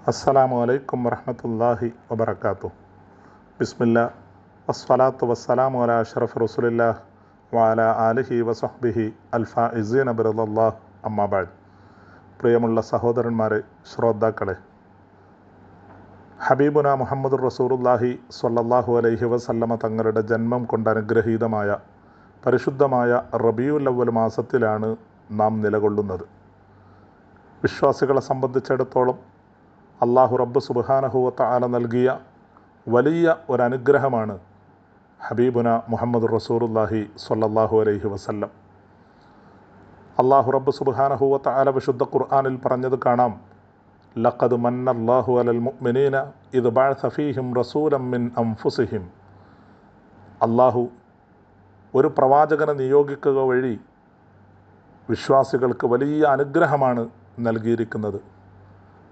അസ്സലാമു അലൈക്കും വറഹ്മത്തുള്ളാഹി വബറകാതുഹു. ബിസ്മില്ലാ വസ്സലാത്തു വസ്സലാമു അലാ അഷ്റഫി റസൂലില്ലാഹ് വഅലാ ആലിഹി വസഹ്ബിഹി അൽഫായിസീന ബിറളില്ലാഹ് അമ്മാ ബഅദ്. പ്രിയമുള്ള സഹോദരന്മാരെ, ശ്രോതാക്കളെ, ഹബീബുന മുഹമ്മദുർ റസൂലുള്ളാഹി സ്വല്ലല്ലാഹു അലൈഹി വസല്ലമ തങ്ങളുടെ ജന്മം കൊണ്ട് അനുഗ്രഹീതമായ പരിശുദ്ധമായ റബീഉൽ അവ്വൽ മാസത്തിലാണ് നാം നിലകൊള്ളുന്നത്. വിശ്വാസികളെ സംബന്ധിച്ചിടത്തോളം അള്ളാഹു റബ്ബ് സുബ്ഹാനഹു വ തആല നൽകിയ വലിയ ഒരനുഗ്രഹമാണ് ഹബീബുന മുഹമ്മദുർ റസൂലുള്ളാഹി സ്വല്ലല്ലാഹു അലൈഹി വസല്ലം. അള്ളാഹു റബ്ബ് സുബ്ഹാനഹു വ തആല വിശുദ്ധ ഖുർആനിൽ പറഞ്ഞത് കാണാം, ലഖദ് മന്നല്ലാഹു അലൽ മുഅ്മിനീന ഇദ് ബഅസ ഫീഹിം റസൂലൻ മിൻ അൻഫുസിഹിം. അള്ളാഹു ഒരു പ്രവാചകനെ നിയോഗിക്കുക വഴി വിശ്വാസികൾക്ക് വലിയ അനുഗ്രഹമാണ് നൽകിയിരിക്കുന്നത്.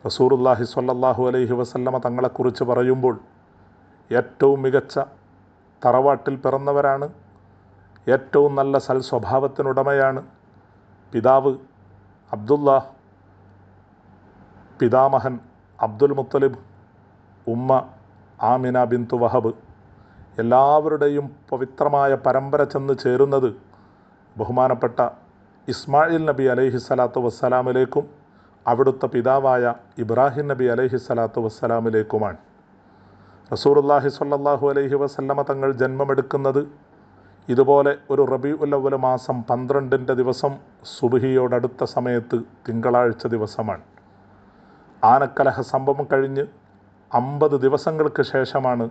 റസൂലുള്ളാഹി സ്വല്ലല്ലാഹു അലൈഹി വസല്ലമ തങ്ങളെക്കുറിച്ച് പറയുമ്പോൾ ഏറ്റവും മികച്ച തറവാട്ടിൽ പിറന്നവരാണ്, ഏറ്റവും നല്ല സൽസ്വഭാവത്തിനുടമയാണ്. പിതാവ് അബ്ദുള്ള, പിതാമഹൻ അബ്ദുൽ മുത്തലിബ്, ഉമ്മ ആമിന ബിന്തു വഹബ്. എല്ലാവരുടെയും പവിത്രമായ പരമ്പര ചെന്ന് ചേരുന്നത് ബഹുമാനപ്പെട്ട ഇസ്മായിൽ നബി അലൈഹി സ്വലാത്തു വസ്സലാമിലേക്കും അവിടുത്തെ പിതാവായ ഇബ്രാഹിം നബി അലൈഹി സ്വലാത്തു വസ്സലാമിലേക്കുമാണ്. റസൂലുള്ളാഹി സ്വല്ലല്ലാഹു അലൈഹി വസല്ലമ തങ്ങൾ ജന്മമെടുക്കുന്നത് ഇതുപോലെ ഒരു റബീഉൽ അവ്വൽ മാസം 12 ദിവസം സുബ്ഹിയോടടുത്ത സമയത്ത് തിങ്കളാഴ്ച ദിവസമാണ്. ആനക്കലഹ സംഭവം കഴിഞ്ഞ് 50 ദിവസങ്ങൾക്ക് ശേഷമാണ്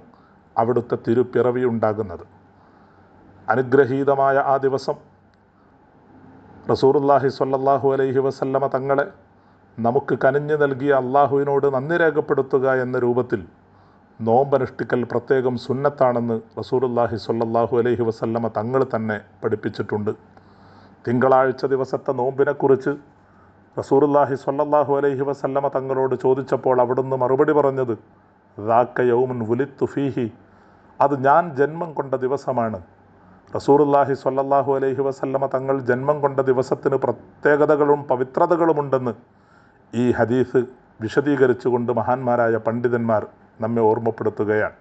അവിടുത്തെ തിരുപ്പിറവി ഉണ്ടാകുന്നത്. അനുഗ്രഹീതമായ ആ ദിവസം റസൂലുള്ളാഹി സ്വല്ലല്ലാഹു അലൈഹി വസല്ലമ തങ്ങളെ നമുക്ക് കനിഞ്ഞു നൽകിയ അള്ളാഹുവിനോട് നന്ദി രേഖപ്പെടുത്തുക എന്ന രൂപത്തിൽ നോമ്പനുഷ്ഠിക്കൽ പ്രത്യേകം സുന്നത്താണെന്ന് റസൂലുള്ളാഹി സ്വല്ലല്ലാഹു അലൈഹി വസല്ലമ തങ്ങൾ തന്നെ പഠിപ്പിച്ചിട്ടുണ്ട്. തിങ്കളാഴ്ച ദിവസത്തെ നോമ്പിനെക്കുറിച്ച് റസൂലുള്ളാഹി സ്വല്ലല്ലാഹു അലൈഹി വസല്ലമ തങ്ങളോട് ചോദിച്ചപ്പോൾ അവിടുന്ന് മറുപടി പറഞ്ഞത്, ദാക യൗമുൻ വുലിദ്തു ഫീഹി, അത് ഞാൻ ജന്മം കൊണ്ട ദിവസമാണ്. റസൂലുള്ളാഹി സ്വല്ലല്ലാഹു അലൈഹി വസല്ലമ തങ്ങൾ ജന്മം കൊണ്ട ദിവസത്തിന് പ്രത്യേകതകളും പവിത്രതകളുമുണ്ടെന്ന് ഈ ഹദീസ് വിശദീകരിച്ചുകൊണ്ട് മഹാന്മാരായ പണ്ഡിതന്മാർ നമ്മെ ഓർമ്മപ്പെടുത്തുകയാണ്.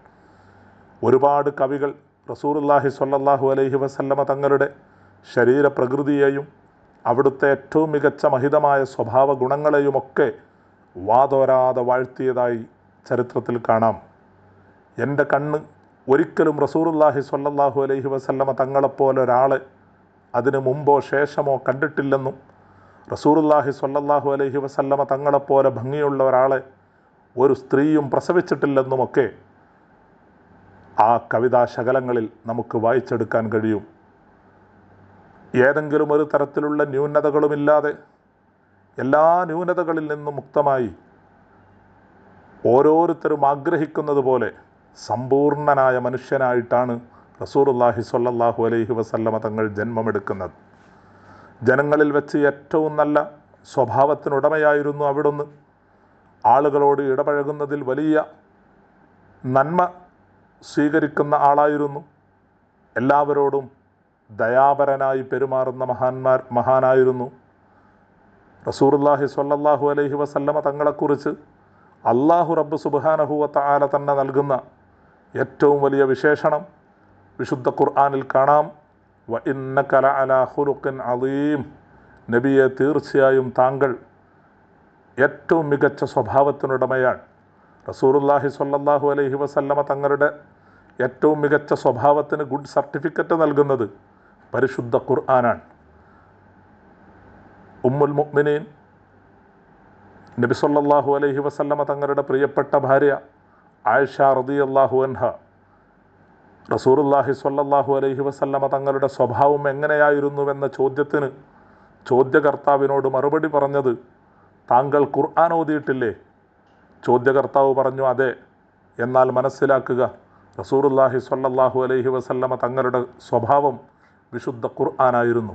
ഒരുപാട് കവികൾ റസൂലുള്ളാഹി സ്വല്ലല്ലാഹു അലൈഹി വസല്ലമ തങ്ങളുടെ ശരീരപ്രകൃതിയെയും അവിടുത്തെ ഏറ്റവും മികച്ച മഹിതമായ സ്വഭാവ ഗുണങ്ങളെയുമൊക്കെ വാതോരാതെ വാഴ്ത്തിയതായി ചരിത്രത്തിൽ കാണാം. എൻ്റെ കണ്ണ് ഒരിക്കലും റസൂലുള്ളാഹി സ്വല്ലല്ലാഹു അലൈഹി വസല്ലമ തങ്ങളെപ്പോലെ ഒരാളെ അതിനു മുമ്പോ ശേഷമോ കണ്ടിട്ടില്ലെന്നും റസൂലുള്ളാഹി സ്വല്ലല്ലാഹു അലൈഹി വസല്ലമ തങ്ങളെപ്പോലെ ഭംഗിയുള്ള ഒരാളെ ഒരു സ്ത്രീയും പ്രസവിച്ചിട്ടില്ലെന്നുമൊക്കെ ആ കവിതാ ശകലങ്ങളിൽ നമുക്ക് വായിച്ചെടുക്കാൻ കഴിയും. ഏതെങ്കിലും ഒരു തരത്തിലുള്ള ന്യൂനതകളുമില്ലാതെ എല്ലാ ന്യൂനതകളിൽ നിന്നും മുക്തമായി ഓരോരുത്തരും ആഗ്രഹിക്കുന്നത് പോലെ സമ്പൂർണനായ മനുഷ്യനായിട്ടാണ് റസൂലുള്ളാഹി സ്വല്ലല്ലാഹു അലൈഹി വസല്ലമ തങ്ങൾ ജന്മമെടുക്കുന്നത്. ജനങ്ങളിൽ വെച്ച് ഏറ്റവും നല്ല സ്വഭാവത്തിനുടമയായിരുന്നു അവിടുന്ന്. ആളുകളോട് ഇടപഴകുന്നതിൽ വലിയ നന്മ സ്വീകരിക്കുന്ന ആളായിരുന്നു. എല്ലാവരോടും ദയാപരനായി പെരുമാറുന്ന മഹാനായിരുന്നു. റസൂലുള്ളാഹി സ്വല്ലല്ലാഹു അലൈഹി വസല്ലമ തങ്ങളെക്കുറിച്ച് അല്ലാഹു റബ്ബ് സുബ്ഹാനഹു വ തആല തന്നെ നൽകുന്ന ഏറ്റവും വലിയ വിശേഷണം വിശുദ്ധ ഖുർആനിൽ കാണാം, വ ഇന്നക ലഅലാ ഖുലുഖിൻ അദീം. നബിയെ, തീർച്ചയായും താങ്കൾ ഏറ്റവും മികച്ച സ്വഭാവത്തിനുടമയാണ്. റസൂലുള്ളാഹി സ്വല്ലല്ലാഹു അലൈഹി വസല്ലമ തങ്ങളുടെ ഏറ്റവും മികച്ച സ്വഭാവത്തിന് ഗുഡ് സർട്ടിഫിക്കറ്റ് നൽകുന്നത് പരിശുദ്ധ ഖുർആനാണ്. ഉമ്മുൽ മുഅ്മിനീൻ നബി സല്ലല്ലാഹു അലൈഹി വസല്ലമ തങ്ങളുടെ പ്രിയപ്പെട്ട ഭാര്യ ആയിഷ റളിയല്ലാഹു അൻഹ റസൂലുള്ളാഹി സ്വല്ലല്ലാഹു അലൈഹി വസല്ലമ തങ്ങളുടെ സ്വഭാവം എങ്ങനെയായിരുന്നുവെന്ന ചോദ്യത്തിന് ചോദ്യകർത്താവിനോട് മറുപടി പറഞ്ഞത്, താങ്കൾ ഖുർആൻ ഓതിയിട്ടില്ലേ? ചോദ്യകർത്താവ് പറഞ്ഞു, അതെ. എന്നാൽ മനസ്സിലാക്കുക, റസൂലുള്ളാഹി സ്വല്ലല്ലാഹു അലൈഹി വസല്ലമ തങ്ങളുടെ സ്വഭാവം വിശുദ്ധ ഖുർആനായിരുന്നു.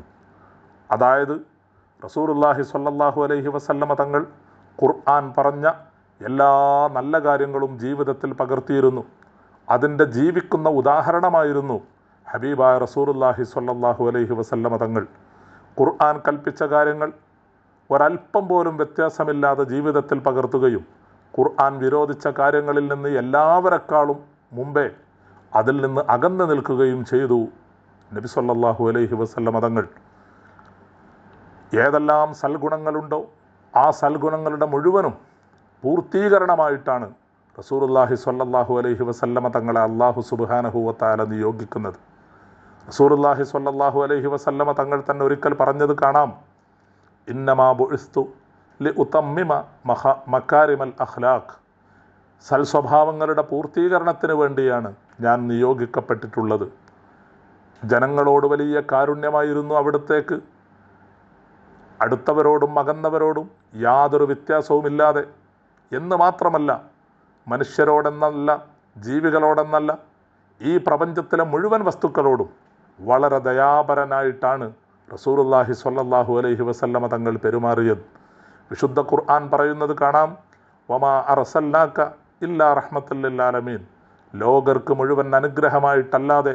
അതായത് റസൂലുള്ളാഹി സ്വല്ലല്ലാഹു അലൈഹി വസല്ലമ തങ്ങൾ ഖുർആൻ പറഞ്ഞ എല്ലാ നല്ല കാര്യങ്ങളും ജീവിതത്തിൽ പകർത്തിയിരുന്നു. അതിൻ്റെ ജീവിക്കുന്ന ഉദാഹരണമായിരുന്നു ഹബീബായ റസൂലുള്ളാഹി സ്വല്ലല്ലാഹു അലൈഹി വസല്ലമ തങ്ങൾ. ഖുർആൻ കൽപ്പിച്ച കാര്യങ്ങൾ ഒരല്പം പോലും വ്യത്യാസമില്ലാതെ ജീവിതത്തിൽ പകർത്തുകയും ഖുർആൻ വിരോധിച്ച കാര്യങ്ങളിൽ നിന്ന് എല്ലാവരെക്കാളും മുമ്പേ അതിൽ നിന്ന് അകന്നു നിൽക്കുകയും ചെയ്തു നബി സല്ലല്ലാഹു അലൈഹി വസല്ലമ തങ്ങൾ. ഏതെല്ലാം സൽഗുണങ്ങളുണ്ടോ ആ സൽഗുണങ്ങളുടെ മുഴുവനും പൂർത്തീകരണമായിട്ടാണ് റസൂലുള്ളാഹി സ്വല്ലല്ലാഹു അലൈഹി വസല്ലമ തങ്ങളെ അല്ലാഹു സുബ്ഹാനഹു വ തആല നിയോഗിക്കുന്നത്. റസൂലുള്ളാഹി സ്വല്ലല്ലാഹു അലൈഹി വസല്ലമ തങ്ങൾ തന്നെ ഒരിക്കൽ പറഞ്ഞത് കാണാം, ഇന്നമാ ബുഇസ്തു ലിഉതമ്മിമ മകാരിമൽ അഖ്ലാഖ്. സൽസ്വഭാവങ്ങളുടെ പൂർത്തീകരണത്തിന് വേണ്ടിയാണ് ഞാൻ നിയോഗിക്കപ്പെട്ടിട്ടുള്ളത്. ജനങ്ങളോട് വലിയ കാരുണ്യമായിരുന്നു അവിടുത്തേക്ക്. അടുത്തവരോടും അകന്നവരോടും യാതൊരു വ്യത്യാസവുമില്ലാതെ എന്ന് മാത്രമല്ല, മനുഷ്യരോടെന്നല്ല, ജീവികളോടെന്നല്ല, ഈ പ്രപഞ്ചത്തിലെ മുഴുവൻ വസ്തുക്കളോടും വളരെ ദയാപരനായിട്ടാണ് റസൂലുള്ളാഹി സ്വല്ലല്ലാഹു അലൈഹി വസല്ലമ തങ്ങൾ പെരുമാറിയത്. വിശുദ്ധ ഖുർആൻ പറയുന്നത് കാണാം, വമാ അർസൽനാക ഇല്ലാ റഹ്മത്തൽ ലിൽ ആലമീൻ. ലോകർക്ക് മുഴുവൻ അനുഗ്രഹമായിട്ടല്ലാതെ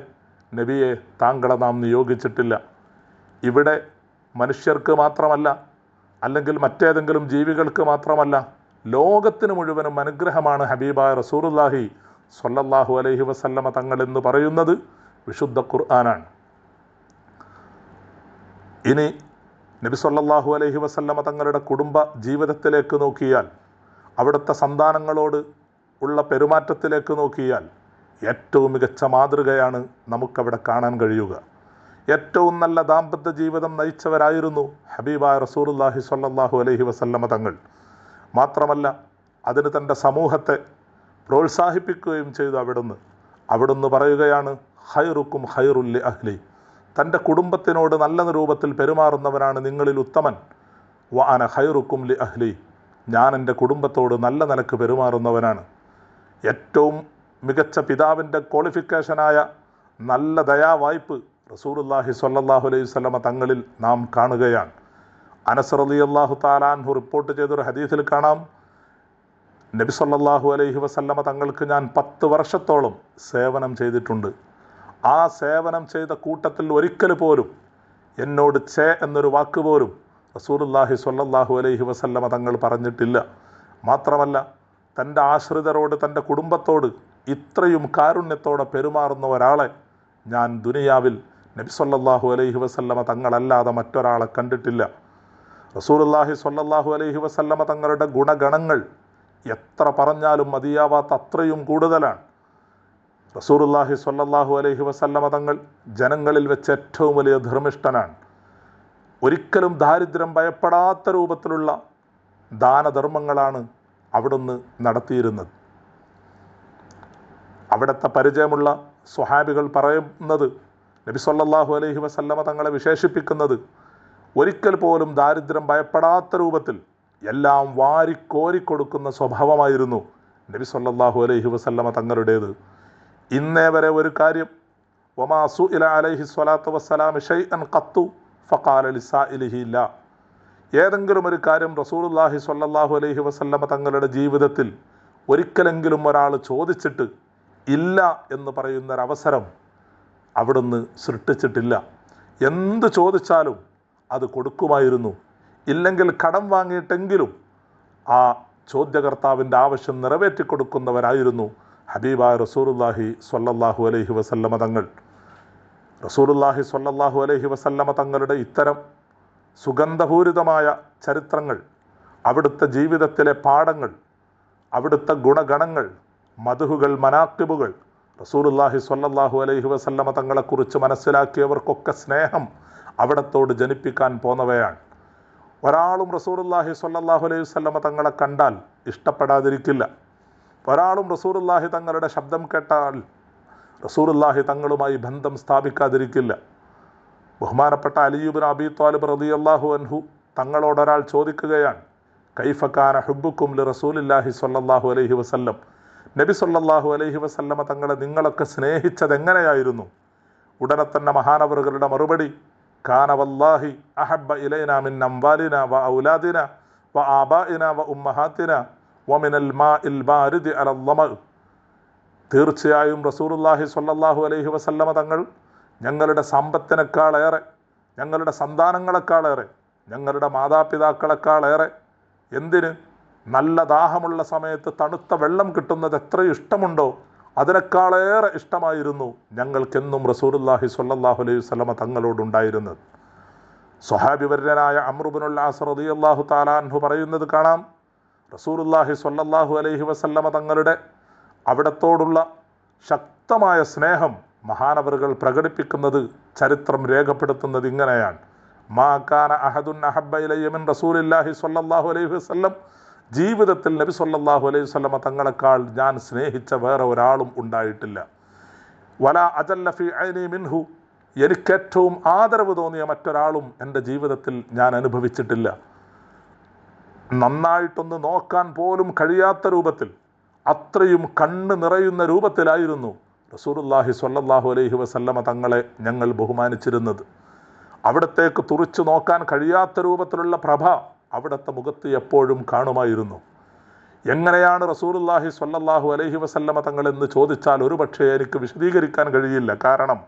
നബിയെ താങ്കളെ നാം നിയോഗിച്ചിട്ടില്ല. ഇവിടെ മനുഷ്യർക്ക് മാത്രമല്ല, അല്ലെങ്കിൽ മറ്റേതെങ്കിലും ജീവികൾക്ക് മാത്രമല്ല, ലോകത്തിന് മുഴുവനും അനുഗ്രഹമാണ് ഹബീബായ റസൂലുള്ളാഹി സ്വല്ലല്ലാഹു അലൈഹി വസല്ലമ തങ്ങൾ എന്ന് പറയുന്നത് വിശുദ്ധ ഖുർആനാണ്. ഇനി നബി സല്ലല്ലാഹു അലൈഹി വസല്ലമ തങ്ങളുടെ കുടുംബ ജീവിതത്തിലേക്ക് നോക്കിയാൽ, അവിടുത്തെ സന്താനങ്ങളോട് ഉള്ള പെരുമാറ്റത്തിലേക്ക് നോക്കിയാൽ ഏറ്റവും മികച്ച മാതൃകയാണ് നമുക്കവിടെ കാണാൻ കഴിയുക. ഏറ്റവും നല്ല ദാമ്പത്യ ജീവിതം നയിച്ചവരായിരുന്നു ഹബീബായ റസൂലുള്ളാഹി സ്വല്ലല്ലാഹു അലൈഹി വസല്ലമ തങ്ങൾ. മാത്രമല്ല അതിന് തൻ്റെ സമൂഹത്തെ പ്രോത്സാഹിപ്പിക്കുകയും ചെയ്തു. അവിടുന്ന് പറയുകയാണ്, ഖൈറുക്കും ഖൈറുൽ ലി അഹ്ലി. തൻ്റെ കുടുംബത്തിനോട് നല്ല രൂപത്തിൽ പെരുമാറുന്നവനാണ് നിങ്ങളിൽ ഉത്തമൻ. വ അന ഖൈറുക്കും ലി അഹ്ലി. ഞാൻ എൻ്റെ കുടുംബത്തോട് നല്ല നിലക്ക് പെരുമാറുന്നവനാണ്. ഏറ്റവും മികച്ച പിതാവിൻ്റെ ക്വാളിഫിക്കേഷനായ നല്ല ദയാവായ്പ് റസൂലുള്ളാഹി സ്വല്ലല്ലാഹു അലൈഹി വസല്ലമ തങ്ങളിൽ നാം കാണുകയാണ്. അനസ് റളിയല്ലാഹു തആല അൻഹു റിപ്പോർട്ട് ചെയ്തൊരു ഹദീസിൽ കാണാം, നബി സല്ലല്ലാഹു അലൈഹി വസല്ലമ തങ്ങൾക്ക് ഞാൻ 10 വർഷത്തോളം സേവനം ചെയ്തിട്ടുണ്ട്. ആ സേവനം ചെയ്ത കൂട്ടത്തിൽ ഒരിക്കൽ പോലും എന്നോട് ഛേ എന്നൊരു വാക്ക് പോലും റസൂലുള്ളാഹി സ്വല്ലല്ലാഹു അലൈഹി വസല്ലമ തങ്ങൾ പറഞ്ഞിട്ടില്ല. മാത്രമല്ല തൻ്റെ ആശ്രിതരോട്, തൻ്റെ കുടുംബത്തോട് ഇത്രയും കാരുണ്യത്തോടെ പെരുമാറുന്ന ഒരാളെ ഞാൻ ദുനിയാവിൽ നബി സല്ലല്ലാഹു അലൈഹി വസല്ലമ തങ്ങളല്ലാതെ മറ്റൊരാളെ കണ്ടിട്ടില്ല. റസൂലുള്ളാഹി സ്വല്ലല്ലാഹു അലൈഹി വസല്ലമ തങ്ങളുടെ ഗുണഗണങ്ങൾ എത്ര പറഞ്ഞാലും മതിയാവാത്ത അത്രയും കൂടുതലാണ്. റസൂലുള്ളാഹി സ്വല്ലല്ലാഹു അലൈഹി വസല്ലമ തങ്ങൾ ജനങ്ങളിൽ വെച്ച് ഏറ്റവും വലിയ ധർമ്മിഷ്ഠനാണ്. ഒരിക്കലും ദാരിദ്ര്യം ഭയപ്പെടാത്ത രൂപത്തിലുള്ള ദാനധർമ്മങ്ങളാണ് അവിടുന്ന് നടത്തിയിരുന്നത്. അവിടുത്തെ പരിചയമുള്ള സ്വഹാബികൾ പറയുന്നത്, നബി സല്ലല്ലാഹു അലൈഹി വസല്ലമ തങ്ങളെ വിശേഷിപ്പിക്കുന്നത്, ഒരിക്കൽ പോലും ദാരിദ്ര്യം ഭയപ്പെടാത്ത രൂപത്തിൽ എല്ലാം വാരിക്കോരിക്കൊടുക്കുന്ന സ്വഭാവമായിരുന്നു നബി സല്ലല്ലാഹു അലൈഹി വസല്ലമ തങ്ങളുടേത്. ഇന്നേ വരെ ഒരു കാര്യം, വമാ സുഇല അലൈഹി സ്വലാത്തു വസ്സലാം ഷൈഅൻ ഖത്തു ഫഖാല ലിസാഇലിഹി ലാ. ഏതെങ്കിലും ഒരു കാര്യം റസൂലുള്ളാഹി സ്വല്ലല്ലാഹു അലൈഹി വസല്ലമ തങ്ങളുടെ ജീവിതത്തിൽ ഒരിക്കലെങ്കിലും ഒരാൾ ചോദിച്ചിട്ട് ഇല്ല എന്ന് പറയുന്നൊരവസരം അവിടുന്ന് സൃഷ്ടിച്ചിട്ടില്ല. എന്ത് ചോദിച്ചാലും അത് കൊടുക്കുമായിരുന്നു. ഇല്ലെങ്കിൽ കടം വാങ്ങിയിട്ടെങ്കിലും ആ ചോദ്യകർത്താവിൻ്റെ ആവശ്യം നിറവേറ്റിക്കൊടുക്കുന്നവരായിരുന്നു ഹബീബായ റസൂലുള്ളാഹി സ്വല്ലല്ലാഹു അലൈഹി വസല്ലമ തങ്ങൾ. റസൂലുള്ളാഹി സ്വല്ലല്ലാഹു അലൈഹി വസല്ലമ തങ്ങളുടെ ഇത്തരം സുഗന്ധപൂരിതമായ ചരിത്രങ്ങൾ, അവിടുത്തെ ജീവിതത്തിലെ പാഠങ്ങൾ, അവിടുത്തെ ഗുണഗണങ്ങൾ, മദ്ഹുകൾ, മനാഖിബുകൾ, റസൂലുള്ളാഹി സ്വല്ലല്ലാഹു അലൈഹി വസല്ലമ തങ്ങളെക്കുറിച്ച് മനസ്സിലാക്കിയവർക്കൊക്കെ സ്നേഹം അവിടത്തോട് ജനിപ്പിക്കാൻ പോന്നവയാണ്. ഒരാളും റസൂലുള്ളാഹി സ്വല്ലല്ലാഹു അലൈഹി വസല്ലമ തങ്ങളെ കണ്ടാൽ ഇഷ്ടപ്പെടാതിരിക്കില്ല. ഒരാളും റസൂലുള്ളാഹി തങ്ങളുടെ ശബ്ദം കേട്ടാൽ റസൂലുള്ളാഹി തങ്ങളുമായി ബന്ധം സ്ഥാപിക്കാതിരിക്കില്ല. ബഹുമാനപ്പെട്ട അലി ഇബ്നു അബീ ത്വാലിബ് റളിയല്ലാഹു അൻഹു തങ്ങളോടൊരാൾ ചോദിക്കുകയാണ്, കൈഫ കാന ഹുബ്ബുക്കും ലി റസൂലില്ലാഹി സ്വല്ലല്ലാഹു അലൈഹി വസല്ലം. നബി സ്വല്ലല്ലാഹു അലൈഹി വസല്ലമ തങ്ങളെ നിങ്ങളൊക്കെ സ്നേഹിച്ചത് എങ്ങനെയായിരുന്നു? ഉടനെ തന്നെ മഹാനവറുകളുടെ മറുപടി, കാന വല്ലാഹി അഹബ്ബ ഇലൈന മിൻ അംവാലിന വ ഔലാദിന വ ആബാഇന വ ഉമ്മഹാത്തിന വ മിനൽ മാഇൽ ബാരിദി അലൽ ളമ. തീർച്ചയായും റസൂലുള്ളാഹി സ്വല്ലല്ലാഹു അലൈഹി വസല്ലമ തങ്ങൾ ഞങ്ങളുടെ സമ്പത്തിനേക്കാളേറെ, ഞങ്ങളുടെ സന്താനങ്ങളെക്കാളേറെ, ഞങ്ങളുടെ മാതാപിതാക്കളെക്കാളേറെ, എന്തിന് നല്ല ദാഹമുള്ള സമയത്ത് തണുത്ത വെള്ളം കിട്ടുന്നത് എത്ര ഇഷ്ടമുണ്ടോ അതിനേക്കാളേറെ ഇഷ്ടമായിരുന്നു ഞങ്ങൾക്കെന്നും റസൂലുള്ളാഹി സ്വല്ലല്ലാഹു അലൈഹി വസല്ലമ തങ്ങളോടുണ്ടായിരുന്നത്. സ്വഹാബിവര്യനായ അംർ ഇബ്നുൽ ആസ് റളിയല്ലാഹു തആല അൻഹു പറയുന്നത് കാണാം, റസൂലുള്ളാഹി സ്വല്ലല്ലാഹു അലൈഹി വസല്ലമ തങ്ങളുടെ അവിടത്തോടുള്ള ശക്തമായ സ്നേഹം മഹാനവറുകൾ പ്രകടിപ്പിക്കുന്നത് ചരിത്രം രേഖപ്പെടുത്തുന്നത് ഇങ്ങനെയാണ്: മാ കാന അഹദുൻ അഹബ്ബ ഇലയ്യ മിൻ റസൂലില്ലാഹി സ്വല്ലല്ലാഹു അലൈഹി വസല്ലം, ജീവിതത്തിൽ നബി സ്വല്ലല്ലാഹു അലൈഹി വസല്ലമ തങ്ങളെക്കാൾ ഞാൻ സ്നേഹിച്ച വേറെ ഒരാളും ഉണ്ടായിട്ടില്ല. വലാ അജല്ല ഫി ഐനി മിൻഹു, എനിക്കേറ്റവും ആദരവ് തോന്നിയ മറ്റൊരാളും എൻ്റെ ജീവിതത്തിൽ ഞാൻ അനുഭവിച്ചിട്ടില്ല. നന്നായിട്ടൊന്ന് നോക്കാൻ പോലും കഴിയാത്ത രൂപത്തിൽ, അത്രയും കണ്ണ് നിറയുന്ന രൂപത്തിലായിരുന്നു റസൂലുള്ളാഹി സ്വല്ലല്ലാഹു അലൈഹി വസല്ലമ തങ്ങളെ ഞങ്ങൾ ബഹുമാനിച്ചിരുന്നത്. അവിടത്തേക്ക് തുറിച്ചു നോക്കാൻ കഴിയാത്ത രൂപത്തിലുള്ള പ്രഭ അവിടുത്തെ മുഖത്ത് എപ്പോഴും കാണുമായിരുന്നു. എങ്ങനെയാണ് റസൂലുള്ളാഹി സ്വല്ലല്ലാഹു അലൈഹി വസല്ലമ തങ്ങളെന്ന് ചോദിച്ചാൽ ഒരുപക്ഷെ എനിക്ക് വിശദീകരിക്കാൻ കഴിയില്ല. കാരണം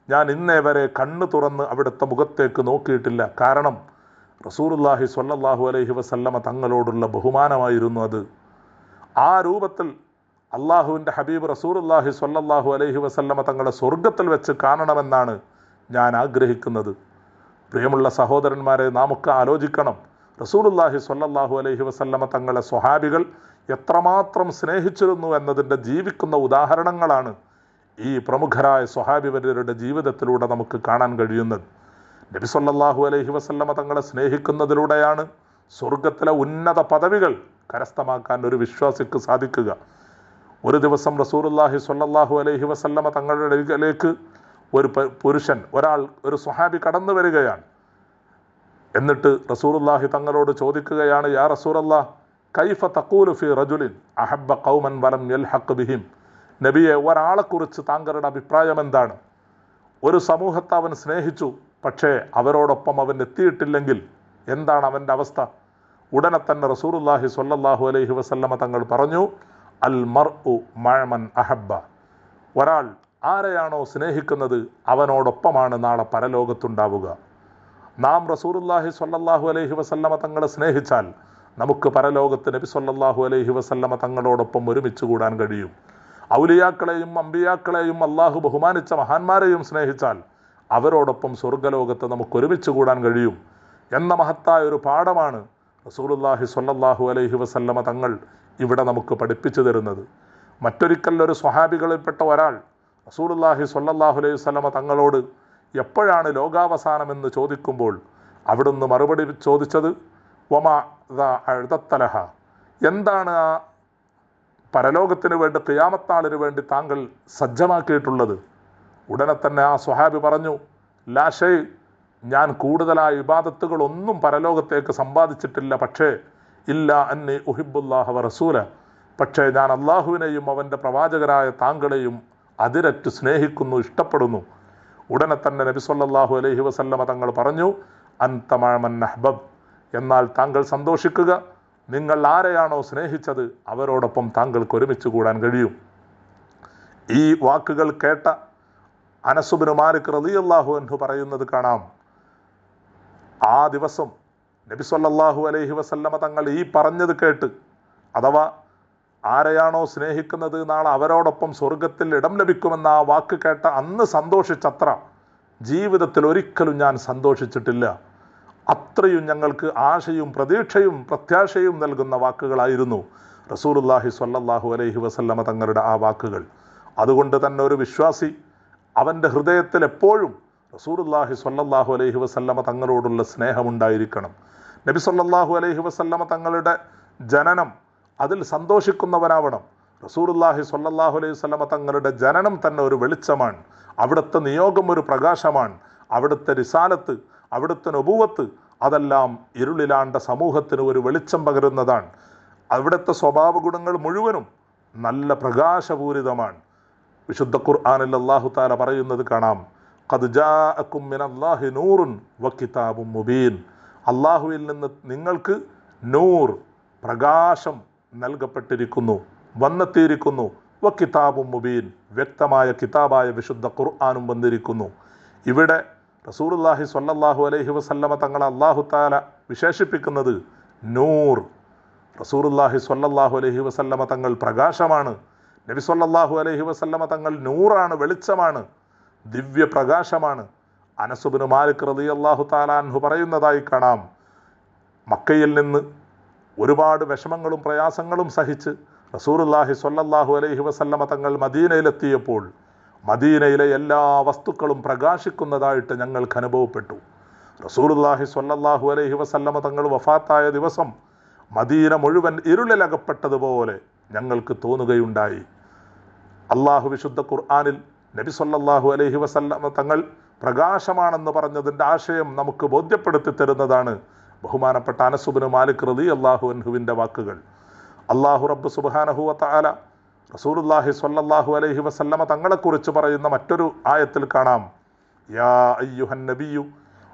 ഞാൻ ഇന്നേ വരെ കണ്ണ് തുറന്ന് അവിടുത്തെ മുഖത്തേക്ക് നോക്കിയിട്ടില്ല. കാരണം റസൂലുള്ളാഹി സ്വല്ലല്ലാഹു അലൈഹി വസല്ലമ തങ്ങളോടുള്ള ബഹുമാനമായിരുന്നു അത്. ആ രൂപത്തിൽ അള്ളാഹുവിൻ്റെ ഹബീബ് റസൂലുള്ളാഹി സ്വല്ലല്ലാഹു അലൈഹി വസല്ലമ തങ്ങളെ സ്വർഗത്തിൽ വെച്ച് കാണണമെന്നാണ് ഞാൻ ആഗ്രഹിക്കുന്നത്. പ്രിയമുള്ള സഹോദരന്മാരെ, നമുക്ക് ആലോചിക്കണം, റസൂലുള്ളാഹി സ്വല്ലല്ലാഹു അലൈഹി വസല്ലമ തങ്ങളെ സ്വഹാബികൾ എത്രമാത്രം സ്നേഹിച്ചിരുന്നു എന്നതിൻ്റെ ജീവിക്കുന്ന ഉദാഹരണങ്ങളാണ് ഈ പ്രമുഖരായ സ്വഹാബിവര്യരുടെ ജീവിതത്തിലൂടെ നമുക്ക് കാണാൻ കഴിയുന്നത്. നബി സല്ലല്ലാഹു അലൈഹി വസല്ലമ തങ്ങളെ സ്നേഹിക്കുന്നതിലൂടെയാണ് സ്വർഗത്തിലെ ഉന്നത പദവികൾ കരസ്ഥമാക്കാൻ ഒരു വിശ്വാസിക്ക് സാധിക്കുക. ഒരു ദിവസം റസൂലുള്ളാഹി സ്വല്ലല്ലാഹു അലൈഹി വസല്ലമ തങ്ങളുടെ അരികിലേക്ക് ഒരു പുരുഷൻ, ഒരു സ്വഹാബി കടന്നു വരികയാണ്. എന്നിട്ട് റസൂലുള്ളാഹി തങ്ങളോട് ചോദിക്കുകയാണ്, യാ റസൂലല്ലാഹ്, കൈഫ തഖൂലു ഫി റജുലിൻ അഹബ്ബ ഖൗമൻ വലം യൽഹഖ് ബിഹിം, നബിയെ, ഒരാളെക്കുറിച്ച് താങ്കളുടെ അഭിപ്രായം എന്താണ്? ഒരു സമൂഹത്തെ അവൻ സ്നേഹിച്ചു, പക്ഷേ അവരോടൊപ്പം അവൻ എത്തിയിട്ടില്ലെങ്കിൽ എന്താണ് അവൻ്റെ അവസ്ഥ? ഉടനെ തന്നെ റസൂലുള്ളാഹി സ്വല്ലല്ലാഹു അലൈഹി വസല്ലമ തങ്ങൾ പറഞ്ഞു, അൽ മർഉ മഅമൻ അഹബ്ബ, ഒരാൾ ആരെയാണോ സ്നേഹിക്കുന്നത് അവനോടൊപ്പമാണ് നാളെ പരലോകത്തുണ്ടാവുക. നാം റസൂലുള്ളാഹി സ്വല്ലല്ലാഹു അലൈഹി വസല്ലമ തങ്ങളെ സ്നേഹിച്ചാൽ നമുക്ക് പരലോകത്ത് നബി സ്വല്ലല്ലാഹു അലൈഹി വസല്ലമ തങ്ങളോടൊപ്പം ഒരുമിച്ച് കൂടാൻ കഴിയും. ഔലിയാക്കളെയും അമ്പിയാക്കളെയും അള്ളാഹു ബഹുമാനിച്ച മഹാന്മാരെയും സ്നേഹിച്ചാൽ അവരോടൊപ്പം സ്വർഗ്ഗലോകത്ത് നമുക്ക് ഒരുമിച്ച് കൂടാൻ കഴിയും എന്ന മഹത്തായ ഒരു പാഠമാണ് റസൂലുള്ളാഹി സ്വല്ലല്ലാഹു അലൈഹി വസല്ലമ തങ്ങൾ ഇവിടെ നമുക്ക് പഠിപ്പിച്ചു തരുന്നത്. മറ്റൊരിക്കൽ ഒരു സ്വഹാബികളിൽപ്പെട്ട ഒരാൾ റസൂലുള്ളാഹി സ്വല്ലല്ലാഹു അലൈഹി വസല്ലമ തങ്ങളോട് എപ്പോഴാണ് ലോകാവസാനമെന്ന് ചോദിക്കുമ്പോൾ അവിടുന്ന് മറുപടി ചോദിച്ചത്, വമാ അഴുതത്തലഹ, എന്താണ് ആ പരലോകത്തിന് വേണ്ടി, ഖിയാമത്ത് വേണ്ടി താങ്കൾ സജ്ജമാക്കിയിട്ടുള്ളത്? ഉടനെ തന്നെ ആ സ്വഹാബി പറഞ്ഞു, ലാ ഷൈ, ഞാൻ കൂടുതലായ ഇബാദത്തുകളൊന്നും പരലോകത്തേക്ക് സമ്പാദിച്ചിട്ടില്ല, പക്ഷേ ഇല്ല അന്നി ഉഹിബ്ബുല്ലാഹ വ റസൂല, പക്ഷേ ഞാൻ അള്ളാഹുവിനെയും അവൻ്റെ പ്രവാചകരായ താങ്കളെയും അതിരറ്റ് സ്നേഹിക്കുന്നു, ഇഷ്ടപ്പെടുന്നു. ഉടനെ തന്നെ നബി സല്ലല്ലാഹു അലൈഹി വസല്ലമ തങ്ങൾ പറഞ്ഞു, അൻത മഅമൻ അഹ്ബബ്, എന്നാൽ താങ്കൾ സന്തോഷിക്കുക, നിങ്ങൾ ആരെയാണോ സ്നേഹിച്ചത് അവരോടൊപ്പം താങ്കൾക്ക് ഒരുമിച്ച് കൂടാൻ കഴിയും. ഈ വാക്കുകൾ കേട്ട അനസ് ഇബ്നു മാലിക് റളിയല്ലാഹു അൻഹു പറയുന്നത് കാണാം, ആ ദിവസം നബി സല്ലല്ലാഹു അലൈഹി വസല്ലമ തങ്ങൾ ഈ പറഞ്ഞത് കേട്ട്, അഥവാ ആരെയാണോ സ്നേഹിക്കുന്നത് നാളെ അവരോടൊപ്പം സ്വർഗത്തിൽ ഇടം ലഭിക്കുമെന്ന ആ വാക്ക് കേട്ട അന്ന് സന്തോഷിച്ചത്ര ജീവിതത്തിൽ ഒരിക്കലും ഞാൻ സന്തോഷിച്ചിട്ടില്ല. അത്രയും ഞങ്ങൾക്ക് ആശയും പ്രതീക്ഷയും പ്രത്യാശയും നൽകുന്ന വാക്കുകളായിരുന്നു റസൂലുള്ളാഹി സ്വല്ലല്ലാഹു അലൈഹി വസല്ലമ തങ്ങളുടെ ആ വാക്കുകൾ. അതുകൊണ്ട് തന്നെ ഒരു വിശ്വാസി അവൻ്റെ ഹൃദയത്തിൽ എപ്പോഴും റസൂലുള്ളാഹി സ്വല്ലല്ലാഹു അലൈഹി വസല്ലമ തങ്ങളോടുള്ള സ്നേഹമുണ്ടായിരിക്കണം. നബി സല്ലല്ലാഹു അലൈഹി വസല്ലമ തങ്ങളുടെ ജനനം, അതിൽ സന്തോഷിക്കുന്നവനാവണം. റസൂലുള്ളാഹി സ്വല്ലല്ലാഹു അലൈഹി വസല്ലമ തങ്ങളുടെ ജനനം തന്നെ ഒരു വെളിച്ചമാണ്, അവിടുത്തെ നിയോഗം ഒരു പ്രകാശമാണ്, അവിടുത്തെ റിസാലത്ത്, അവിടുത്തെ നബുവത്ത് അതെല്ലാം ഇരുളിലാണ്ട സമൂഹത്തിന് ഒരു വെളിച്ചം പകരുന്നതാണ്. അവിടുത്തെ സ്വഭാവ ഗുണങ്ങൾ മുഴുവനും നല്ല പ്രകാശപൂരിതമാണ്. വിശുദ്ധ ഖുർആനിൽ അല്ലാഹു തആല പറയുന്നത് കാണാം, ഖദ് ജാഅകും മിനല്ലാഹി നൂറുൻ വകിതാബും മുബീൻ, അല്ലാഹുവിൽ നിന്ന് നിങ്ങൾക്ക് നൂർ, പ്രകാശം നൽകപ്പെട്ടിരിക്കുന്നു, വന്നെത്തിയിരിക്കുന്നു. വകിതാബും മുബീൻ, വ്യക്തമായ കിതാബായ വിശുദ്ധ ഖുർആനും വന്നിരിക്കുന്നു. ഇവിടെ റസൂലുള്ളാഹി സ്വല്ലല്ലാഹു അലൈഹി വസല്ലമ തങ്ങളെ അല്ലാഹു തആല വിശേഷിപ്പിക്കുന്നത് നൂർ, റസൂലുള്ളാഹി സ്വല്ലല്ലാഹു അലൈഹി വസല്ലമ തങ്ങൾ പ്രകാശമാണ്. നബി സ്വല്ലല്ലാഹു അലൈഹി വസല്ലമ തങ്ങൾ നൂറാണ്, വെളിച്ചമാണ്, ദിവ്യ പ്രകാശമാണ്. അനസ് ഇബ്നു മാലിക് റളിയല്ലാഹു തആല അൻഹു പറയുന്നതായി കാണാം, മക്കയിൽ നിന്ന് ഒരുപാട് വിഷമങ്ങളും പ്രയാസങ്ങളും സഹിച്ച് റസൂലുള്ളാഹി സ്വല്ലല്ലാഹു അലൈഹി വസല്ലമ തങ്ങൾ മദീനയിലെത്തിയപ്പോൾ മദീനയിലെ എല്ലാ വസ്തുക്കളും പ്രകാശിക്കുന്നതായിട്ട് ഞങ്ങൾക്ക് അനുഭവപ്പെട്ടു. റസൂലുള്ളാഹി സ്വല്ലല്ലാഹു അലൈഹി വസല്ലമ തങ്ങൾ വഫാത്തായ ദിവസം മദീന മുഴുവൻ ഇരുളിലകപ്പെട്ടതുപോലെ ഞങ്ങൾക്ക് തോന്നുകയുണ്ടായി. അള്ളാഹു വിശുദ്ധ ഖുർആനിൽ നബി സല്ലല്ലാഹു അലൈഹി വസല്ലമ തങ്ങൾ പ്രകാശമാണെന്ന് പറഞ്ഞതിൻ്റെ ആശയം നമുക്ക് ബോധ്യപ്പെടുത്തി തരുന്നതാണ് ബഹുമാനപ്പെട്ട അനസ് ഇബ്നു മാലിക് റളിയല്ലാഹു അൻഹുവിൻ്റെ വാക്കുകൾ. അള്ളാഹു റബ്ബ് സുബ്ഹാനഹു വ തആല റസൂലുള്ളാഹി സ്വല്ലല്ലാഹു അലൈഹി വസല്ലമ തങ്ങളെക്കുറിച്ച് പറയുന്ന മറ്റൊരു ആയത്തിൽ കാണാം, യാ അയ്യുഹൻ നബിയു,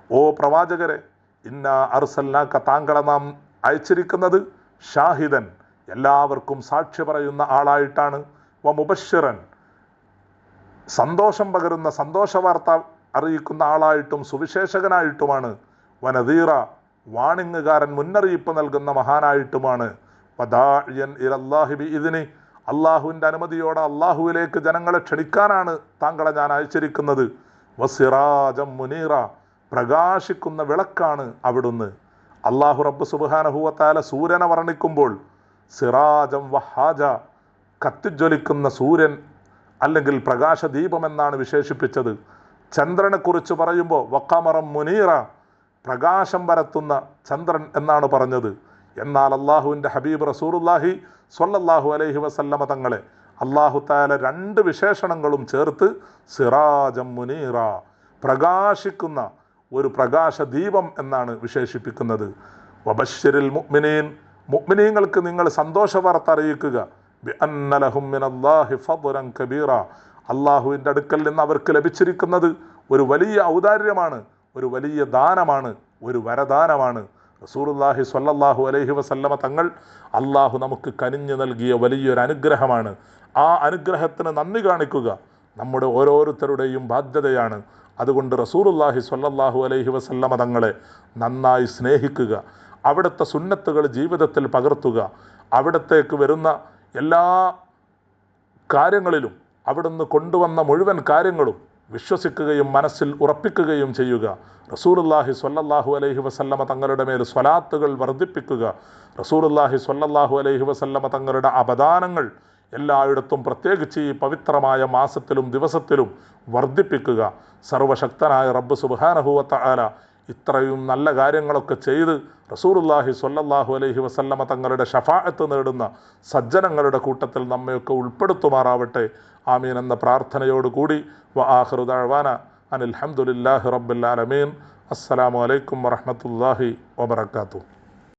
ഓ പ്രവാചകരെ, ഇന്നാ അർസൽനാക, താങ്കളെ നാം അയച്ചിരിക്കുന്നത് ഷാഹിദൻ, എല്ലാവർക്കും സാക്ഷി പറയുന്ന ആളായിട്ടാണ്, വ മുബശ്ശിറൻ, സന്തോഷം പകരുന്ന സന്തോഷവാർത്ത അറിയിക്കുന്ന ആളായിട്ടും സുവിശേഷകനായിട്ടുമാണ്, വനദീറ, വാണിങ്ങുകാരൻ മുന്നറിയിപ്പ് നൽകുന്ന മഹാനായിട്ടുമാണ്, വദാഇയൻ ഇലല്ലാഹി ബിഇദ്നി, അള്ളാഹുവിൻ്റെ അനുമതിയോടെ അള്ളാഹുവിലേക്ക് ജനങ്ങളെ ക്ഷണിക്കാനാണ് താങ്കളെ ഞാൻ അയച്ചിരിക്കുന്നത്, വസിറാജം മുനീറ, പ്രകാശിക്കുന്ന വിളക്കാണ് അവിടുന്ന്. അള്ളാഹു റബ്ബ് സുബ്ഹാനഹു വ തആല സൂര്യനെ വർണ്ണിക്കുമ്പോൾ സിറാജം വഹാജ, കത്തിജ്വലിക്കുന്ന സൂര്യൻ അല്ലെങ്കിൽ പ്രകാശദീപം എന്നാണ് വിശേഷിപ്പിച്ചത്. ചന്ദ്രനെ കുറിച്ച് പറയുമ്പോൾ വഖമറം മുനീറ, പ്രകാശം പരത്തുന്ന ചന്ദ്രൻ എന്നാണ് പറഞ്ഞത്. എന്നാൽ അള്ളാഹുവിൻ്റെ ഹബീബ് റസൂലുള്ളാഹി സ്വല്ലല്ലാഹു അലൈഹി വസല്ലമ തങ്ങളെ അള്ളാഹു തആല രണ്ട് വിശേഷണങ്ങളും ചേർത്ത് സിറാജം മുനീറ, പ്രകാശിക്കുന്ന ഒരു പ്രകാശദീപം എന്നാണ് വിശേഷിപ്പിക്കുന്നത്. വബശ്ശിരിൽ മുഅ്മിനീൻ, മുഅ്മിനീങ്ങൾക്ക് നിങ്ങൾ സന്തോഷവാർത്ത അറിയിക്കുക, ബിഅന്ന ലഹും മിനല്ലാഹി ഫദ്ലൻ കബീറ, അള്ളാഹുവിൻ്റെ അടുക്കൽ നിന്ന് അവർക്ക് ലഭിച്ചിരിക്കുന്നത് ഒരു വലിയ ഔദാര്യമാണ്, ഒരു വലിയ ദാനമാണ്, ഒരു വരദാനമാണ്. റസൂലുള്ളാഹി സ്വല്ലല്ലാഹു അലൈഹി വസല്ലമ തങ്ങൾ അള്ളാഹു നമുക്ക് കനിഞ്ഞു നൽകിയ വലിയൊരു അനുഗ്രഹമാണ്. ആ അനുഗ്രഹത്തിന് നന്ദി കാണിക്കുക നമ്മുടെ ഓരോരുത്തരുടെയും ബാധ്യതയാണ്. അതുകൊണ്ട് റസൂലുള്ളാഹി സ്വല്ലല്ലാഹു അലൈഹി വസല്ലമ തങ്ങളെ നന്നായി സ്നേഹിക്കുക, അവിടുത്തെ സുന്നത്തുകൾ ജീവിതത്തിൽ പകർത്തുക, അവിടത്തേക്ക് വരുന്ന എല്ലാ കാര്യങ്ങളിലും അവിടുന്ന് കൊണ്ടുവന്ന മുഴുവൻ കാര്യങ്ങളും വിശ്വസിക്കുകയും മനസ്സിൽ ഉറപ്പിക്കുകയും ചെയ്യുക. റസൂലുള്ളാഹി സ്വല്ലല്ലാഹു അലൈഹി വസല്ലമ തങ്ങളുടെ മേൽ സ്വലാത്തുകൾ വർദ്ധിപ്പിക്കുക. റസൂലുള്ളാഹി സ്വല്ലല്ലാഹു അലൈഹി വസല്ലമ തങ്ങളുടെ അപദാനങ്ങൾ എല്ലായിടത്തും പ്രത്യേകിച്ച് ഈ പവിത്രമായ മാസത്തിലും ദിവസത്തിലും വർദ്ധിപ്പിക്കുക. സർവശക്തനായ റബ്ബ് സുബ്ഹാനഹു വ തആല ഇത്രയും നല്ല കാര്യങ്ങളൊക്കെ ചെയ്ത് റസൂലുള്ളാഹി സ്വല്ലല്ലാഹു അലൈഹി വസല്ലമ തങ്ങളുടെ ശഫാഅത്ത് നേടുന്ന സജ്ജനങ്ങളുടെ കൂട്ടത്തിൽ നമ്മയൊക്കെ ഉൾപ്പെടുത്തുമാറാവട്ടെ. ആമീൻ എന്ന പ്രാർത്ഥനയോടുകൂടി വ ആഖിറു ദഅ്വാന അനിൽ ഹംദുലില്ലാഹി റബ്ബിൽ ആലമീൻ. അസ്സലാമു അലൈക്കും വറഹ്മത്തുള്ളാഹി വബറകാതുഹു.